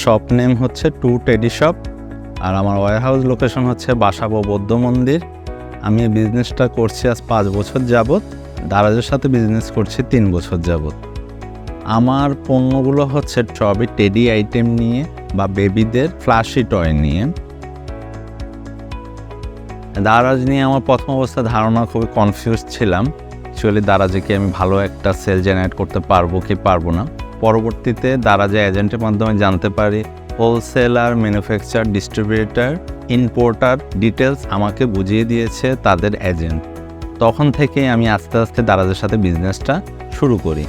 Shop name হচ্ছে two teddy shop, আর আমার warehouse location হচ্ছে বাসাবো বৌদ্ধ মন্দির। আমি এই বিজনেসটা করছি আজ 5 বছর যাবৎ। দারাজের সাথে বিজনেস করছি 3 বছর যাবৎ। আমার পণ্যগুলো হচ্ছে সবই টেডি আইটেম নিয়ে বা বেবিদের ফ্লাশি টয় নিয়ে। দারাজ নিয়ে আমার প্রথম অবস্থায় ধারণা খুবই কনফিউজ ছিলাম। অ্যাকচুয়ালি দারাজে কি আমি ভালো একটা সেল জেনারেট করতে পারবো কি পারবো না। পরবর্তীতে দারাজে এজেন্টের মাধ্যমে জানতে পারি wholesaler, manufacture, distributor, importer details আমাকে বুঝিয়ে দিয়েছে তাদের এজেন্ট। তখন থেকে আমি আস্তে আস্তে দারাজের সাথে বিজনেসটা শুরু করি।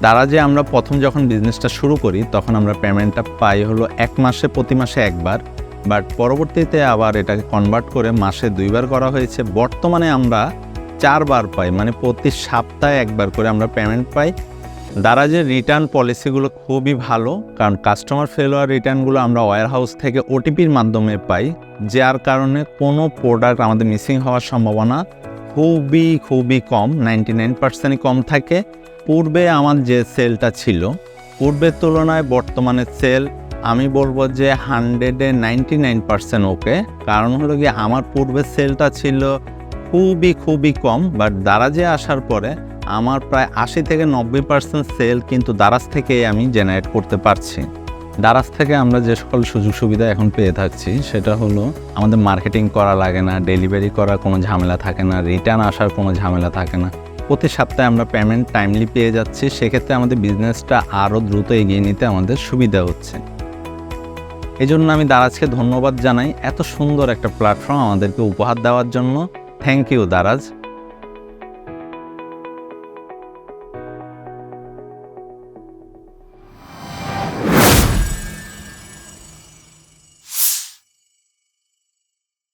দারাজে আমরা প্রথম যখন বিজনেসটা শুরু করি তখন আমরা পেমেন্টটা পাই হলো প্রতি মাসে একবার, বাট পরবর্তীতে আবার এটাকে কনভার্ট করে মাসে 2 বার করা হয়েছে। বর্তমানে আমরা 4 বার পাই, মানে প্রতি সপ্তাহে একবার করে আমরা পেমেন্ট পাই। দারাজের রিটার্ন পলিসিগুলো খুবই ভালো, কারণ কাস্টমার ফেলোয়ার রিটার্নগুলো আমরা ওয়্যারহাউস থেকে ওটিপির মাধ্যমে পাই, যার কারণে কোনো প্রোডাক্ট আমাদের মিসিং হওয়ার সম্ভাবনা খুবই কম, 99%ই কম থাকে। পূর্বে আমার যে সেলটা ছিল, পূর্বের তুলনায় বর্তমানে সেল আমি বলবো যে 100-এ 99% ওকে। কারণ হলো গিয়ে আমার পূর্বের সেলটা ছিল খুবই কম, বাট দারাজে আসার পরে আমার প্রায় 80-90% সেল কিন্তু দারাজ থেকে আমি জেনারেট করতে পারছি। দারাজ থেকে আমরা যে সকল সুযোগ সুবিধা এখন পেয়ে থাকছি সেটা হলো আমাদের মার্কেটিং করা লাগে না, ডেলিভারি করার কোনো ঝামেলা থাকে না, রিটার্ন আসার কোনো ঝামেলা থাকে না। প্রতি সপ্তাহে আমরা পেমেন্ট টাইমলি পেয়ে যাচ্ছি। সেক্ষেত্রে আমাদের বিজনেসটা আরও দ্রুত এগিয়ে নিতে আমাদের সুবিধা হচ্ছে। এই জন্য আমি দারাজকে ধন্যবাদ জানাই এত সুন্দর একটা প্ল্যাটফর্ম আমাদেরকে উপহার দেওয়ার জন্য। Thank you Daraz.